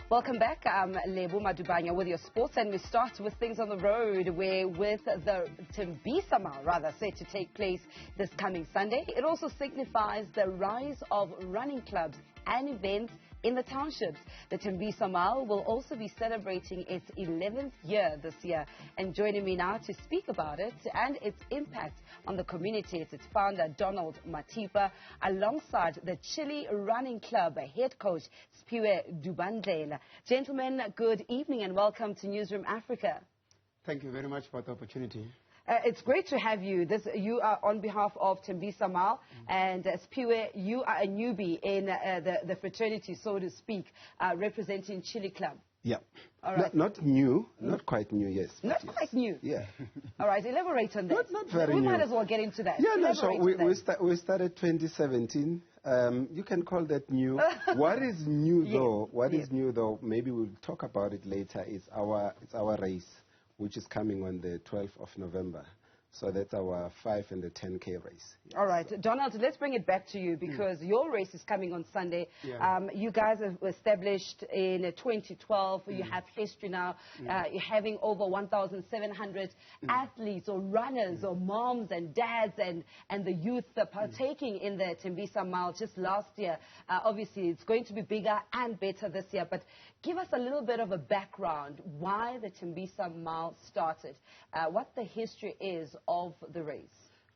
Welcome back. I'm Lebo Madubanya with your sports, and we start with things on the road, where with the Tembisa Mile, set to take place this coming Sunday. It also signifies the rise of running clubs and events in the townships. The Tembisa Mile will also be celebrating its 11th year this year. And joining me now to speak about it and its impact on the community is its founder, Donald Mathipa, alongside the Chillie Running Club head coach, Sphiwe Dubandlela. Gentlemen, good evening and welcome to Newzroom Afrika. Thank you very much for the opportunity. It's great to have you. You are on behalf of Tembisa Mile, and Sphiwe, you are a newbie in the fraternity, so to speak, representing Chillie Club. Yeah. All right. Not new, not quite new, yes. Not quite new. Yeah. All right, elaborate on that. Not very new. We might as well get into that. Yeah, no, so we started 2017. You can call that new. What is new though? What is new though? Maybe we'll talk about it later. It's our race, which is coming on the 12th of November. So that's our 5 and the 10K race. Yes. All right. Donald, let's bring it back to you because your race is coming on Sunday. Yeah. You guys have established in 2012. You have history now. You're having over 1,700 athletes or runners or moms and dads and the youth partaking in the Tembisa Mile just last year. Obviously, it's going to be bigger and better this year. But give us a little bit of a background why the Tembisa Mile started, what the history is of the race.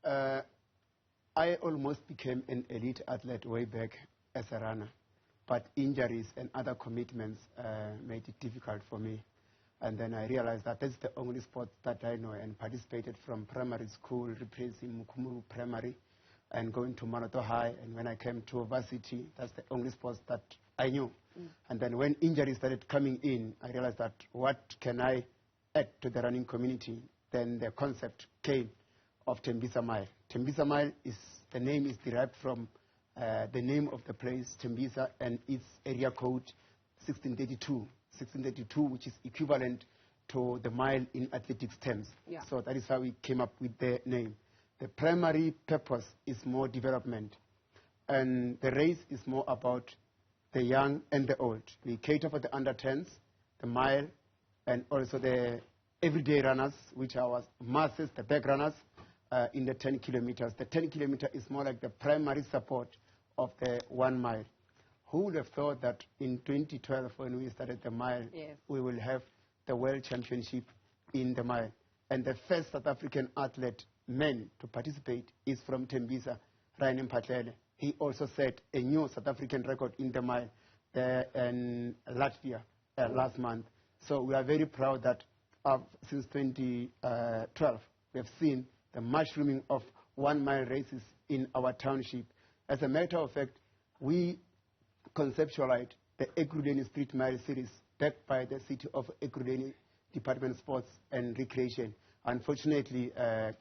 I almost became an elite athlete way back as a runner, but injuries and other commitments made it difficult for me. And then I realized that that's the only sport that I know, and participated from primary school, replacing Mukumuru Primary, and going to Marato High. And when I came to varsity, that's the only sport that I knew. And then when injuries started coming in, I realized that what can I add to the running community? Then the concept came of Tembisa Mile. Tembisa Mile the name is derived from the name of the place, Tembisa, and its area code 1632, which is equivalent to the mile in athletics terms. Yeah. So that is how we came up with the name. The primary purpose is more development, and the race is more about the young and the old. We cater for the under-10s, the mile, and also the everyday runners, which are our masses, the back runners, in the 10 kilometers. The 10 kilometer is more like the primary support of the 1 mile. Who would have thought that in 2012, when we started the mile, we will have the World Championship in the mile? And the first South African athlete, men, to participate is from Tembisa, Ryan Mphatlele. He also set a new South African record in the mile in Latvia last month. So we are very proud that since 2012, we have seen the mushrooming of 1 mile races in our township. As a matter of fact, we conceptualized the Ekurhuleni Street Mile series backed by the city of Ekurhuleni Department of Sports and Recreation. Unfortunately,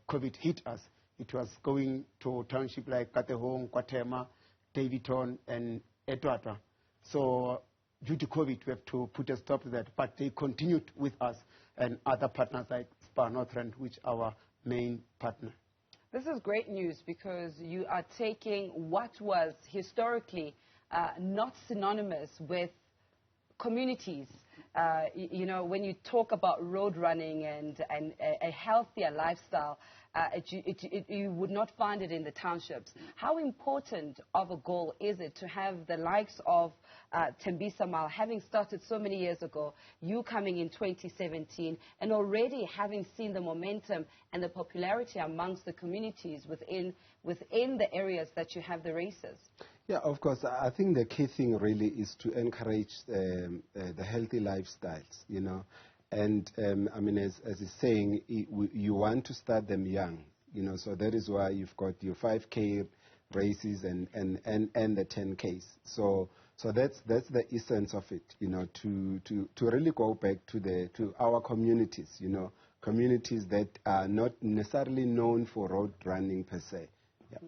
COVID hit us. It was going to township like Katehong, Kwatema, Davidton, and Etwata. So due to COVID, we have to put a stop to that. But they continued with us and other partners like Spar Northrend, which are our main partner. This is great news because you are taking what was historically not synonymous with communities. You know, when you talk about road running and a healthier lifestyle, you would not find it in the townships. How important of a goal is it to have the likes of Tembisa Mile, having started so many years ago, you coming in 2017, and already having seen the momentum and the popularity amongst the communities within the areas that you have the races? Yeah, of course. I think the key thing really is to encourage the healthy lifestyles, you know. And I mean, as he's saying, you want to start them young, you know. So that is why you've got your 5K races and the 10Ks. So that's the essence of it, you know, to really go back to our communities, you know, communities that are not necessarily known for road running per se. Yeah.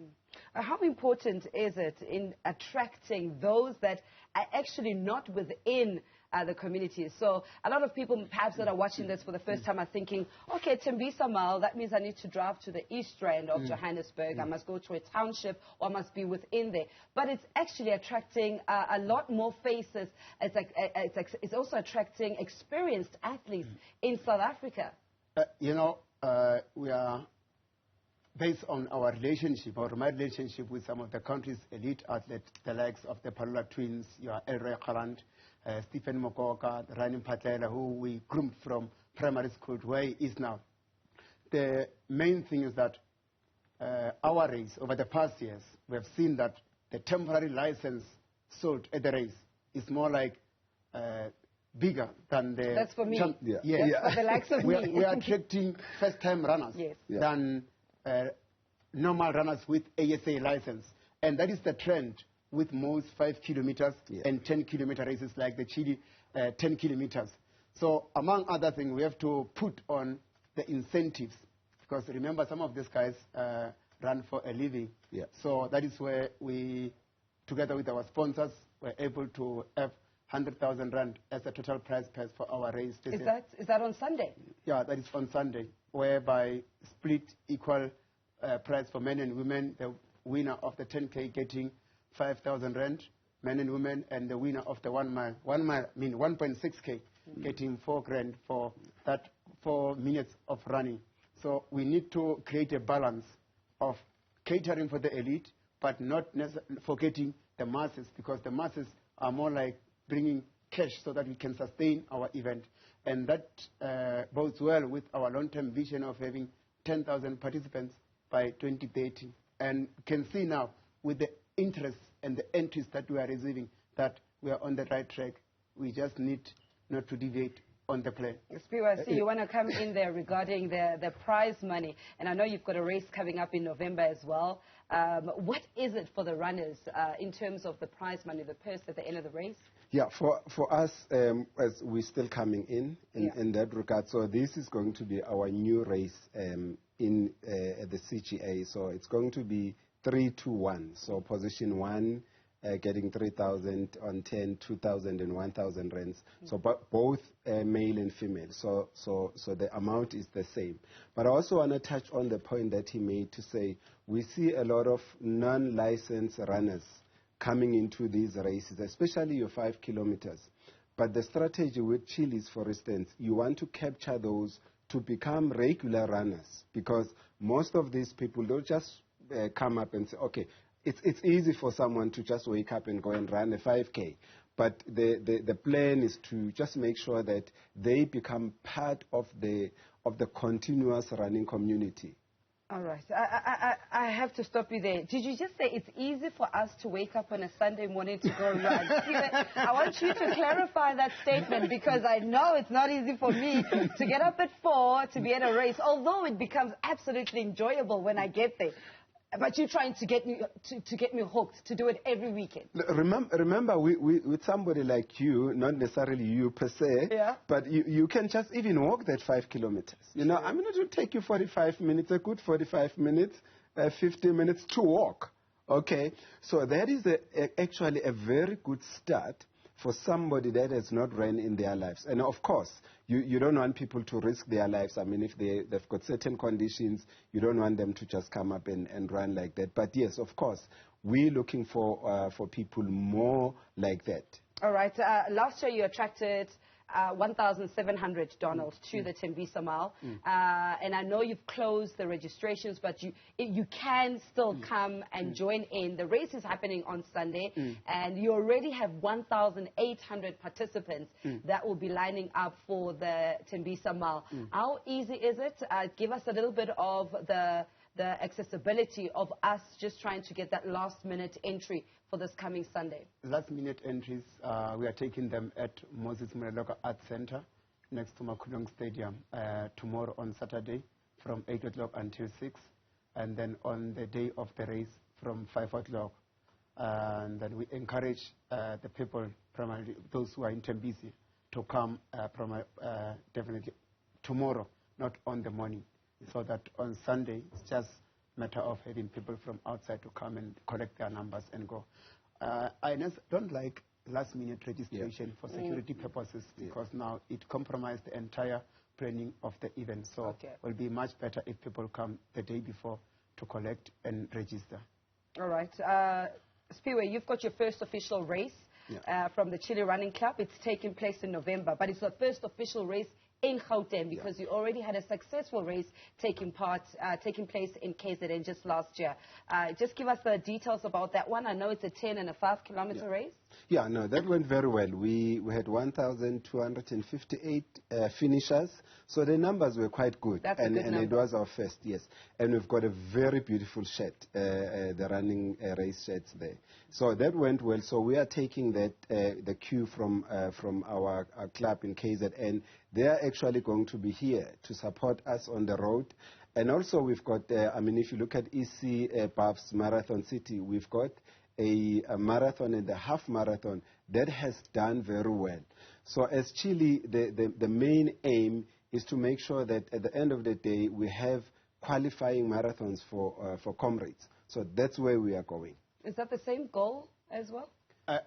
How important is it in attracting those that are actually not within the community? So a lot of people perhaps that are watching this for the first time are thinking, okay, Tembisa Mile, that means I need to drive to the east end of Johannesburg. I must go to a township or I must be within there. But it's actually attracting a lot more faces. It's also attracting experienced athletes in South Africa. We are based on our relationship, my relationship with some of the country's elite athletes, the likes of the Palula twins, Elroy Kaland, Stephen Mokoka, Rani Patlela, who we groomed from primary school to where he is now. The main thing is that our race, over the past years, we have seen that the temporary license sold at the race is more like bigger than the... That's for me. For the likes of me. We are attracting first-time runners than normal runners with ASA license. And that is the trend with most 5 kilometers and 10 kilometer races like the Chillie 10 kilometers. So among other things, we have to put on the incentives. Because remember, some of these guys run for a living. So that is where we, together with our sponsors, were able to have 100,000 rand as a total prize pass for our race. Is that on Sunday? Yeah, that is on Sunday, whereby split equal prize for men and women. The winner of the 10K getting 5,000 rand, men and women, and the winner of the 1 mile, 1.6K, getting 4 grand for that 4 minutes of running. So we need to create a balance of catering for the elite, but not forgetting the masses, because the masses are more like bringing cash so that we can sustain our event. And that bodes well with our long-term vision of having 10,000 participants by 2030. And you can see now with the interest and the entries that we are receiving that we are on the right track. We just need not to deviate on the plan. Sphiwe, I see you want to come in there regarding the prize money. And I know you've got a race coming up in November as well. What is it for the runners in terms of the prize money, the purse at the end of the race? Yeah, for us, as we're still coming in that regard, so this is going to be our new race in the CGA. So it's going to be 3-2-1. So position 1 getting 3,000 on 10, 2,000 and 1,000 rands. So both male and female. So the amount is the same. But I also want to touch on the point that he made to say we see a lot of non-licensed runners coming into these races, especially your 5 kilometers. But the strategy with Chillies, for instance, you want to capture those to become regular runners, because most of these people don't just come up and say, okay, it's easy for someone to just wake up and go and run a 5K. But the plan is to just make sure that they become part of the continuous running community. All right. I have to stop you there. Did you just say it's easy for us to wake up on a Sunday morning to go run? I want you to clarify that statement, because I know it's not easy for me to get up at 4 to be at a race, although it becomes absolutely enjoyable when I get there. But you're trying to get me hooked to do it every weekend. Remember, with somebody like you, not necessarily you per se, but you can just even walk that 5 kilometers. You know, I mean, it will take you 45 minutes, a good 45 minutes, 50 minutes to walk. Okay, so that is actually a very good start for somebody that has not run in their lives. And of course, you don't want people to risk their lives. I mean, if they've got certain conditions, you don't want them to just come up and run like that. But yes, of course, we're looking for people more like that. All right. Last year you attracted 1,700, Donald, to the Tembisa Mile. And I know you've closed the registrations, but you can still come and join in. The race is happening on Sunday, and you already have 1,800 participants that will be lining up for the Tembisa Mile. How easy is it? Give us a little bit of the accessibility of us just trying to get that last-minute entry for this coming Sunday. Last-minute entries, we are taking them at Moses Muraloka Arts Center next to Makulong Stadium tomorrow on Saturday from 8 o'clock until 6, and then on the day of the race from 5 o'clock. And then we encourage the people, primarily those who are in Tembisa, to come definitely tomorrow, not on the morning, so that on Sunday it's just matter of having people from outside to come and collect their numbers and go. I don't like last-minute registration for security purposes because now it compromised the entire planning of the event. So it will be much better if people come the day before to collect and register. All right. Sphiwe, you've got your first official race from the Chillie Running Club. It's taking place in November, but it's the first official race in Gauteng because you already had a successful race taking place in KZN just last year. Just give us the details about that one. I know it's a 10 and a 5-kilometer race. Yeah, no, that went very well. We had 1,258 finishers, so the numbers were quite good. That's a good number. It was our first, yes. And we've got a very beautiful shed, the running race sheds there. So that went well. So we are taking that the cue from our club in KZN. They are actually going to be here to support us on the road. And also we've got, if you look at EC Babs Marathon City, we've got a marathon and a half marathon that has done very well. So as Chillie, the main aim is to make sure that at the end of the day we have qualifying marathons for comrades. So that's where we are going. Is that the same goal as well?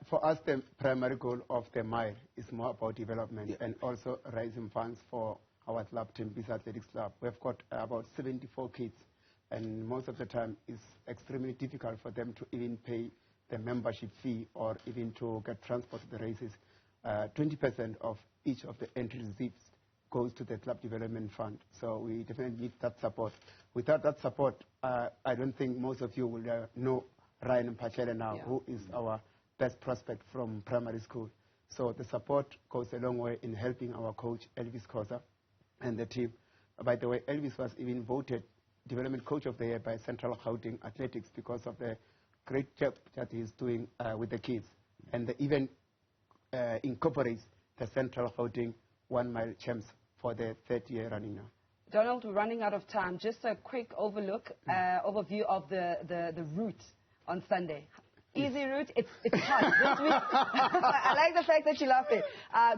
For us, the primary goal of the mile is more about development and also raising funds for our club, Tembisa Athletics Club. We've got about 74 kids, and most of the time it's extremely difficult for them to even pay the membership fee or even to get transport to the races. 20% of each of the entry receipts goes to the club development fund. So we definitely need that support. Without that support, I don't think most of you will know Ryan Mpachele now, who is our best prospect from primary school. So the support goes a long way in helping our coach, Elvis Khoza, and the team. By the way, Elvis was even voted Development Coach of the Year by Central Gauteng Athletics because of the great job that he's doing with the kids. And the event incorporates the Central Gauteng 1 mile champs for the 3rd year running now. Donald, we're running out of time. Just a quick overview of the route on Sunday. Easy route, it's hot this week. I like the fact that you're laughing.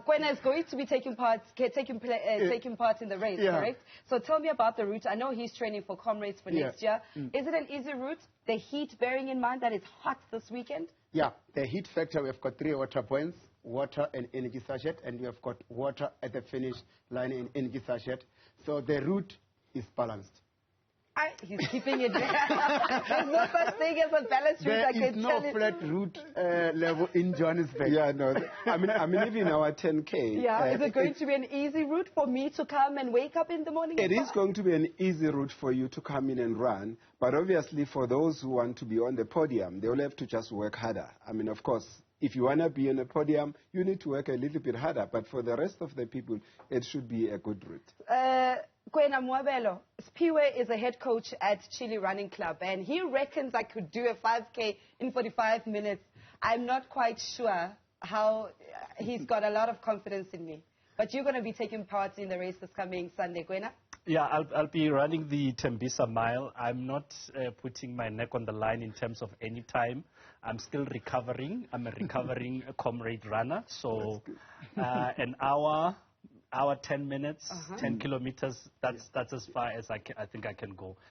Kwena is going to be taking part in the race, correct? So tell me about the route. I know he's training for comrades for next year. Is it an easy route? The heat, bearing in mind that it's hot this weekend? Yeah, the heat factor, we've got 3 water points, water and energy sachet, and we have got water at the finish line and energy sachet. So the route is balanced. He's keeping it there. There's no such thing as a balanced route. There is no flat route level in Johannesburg. Yeah, no. I mean, even our 10K. Yeah, is it going to be an easy route for me to come and wake up in the morning? It is going to be an easy route for you to come in and run. But obviously, for those who want to be on the podium, they will have to just work harder. I mean, of course, if you want to be on the podium, you need to work a little bit harder. But for the rest of the people, it should be a good route. Kwena Mwabelo, Sphiwe is a head coach at Chillie Running Club, and he reckons I could do a 5K in 45 minutes. I'm not quite sure how he's got a lot of confidence in me. But you're going to be taking part in the race this coming Sunday, Kwena? Yeah, I'll be running the Tembisa Mile. I'm not putting my neck on the line in terms of any time. I'm still recovering. I'm a recovering comrade runner. So an hour, 10 minutes, 10 kilometers, that's as far as I think I can go.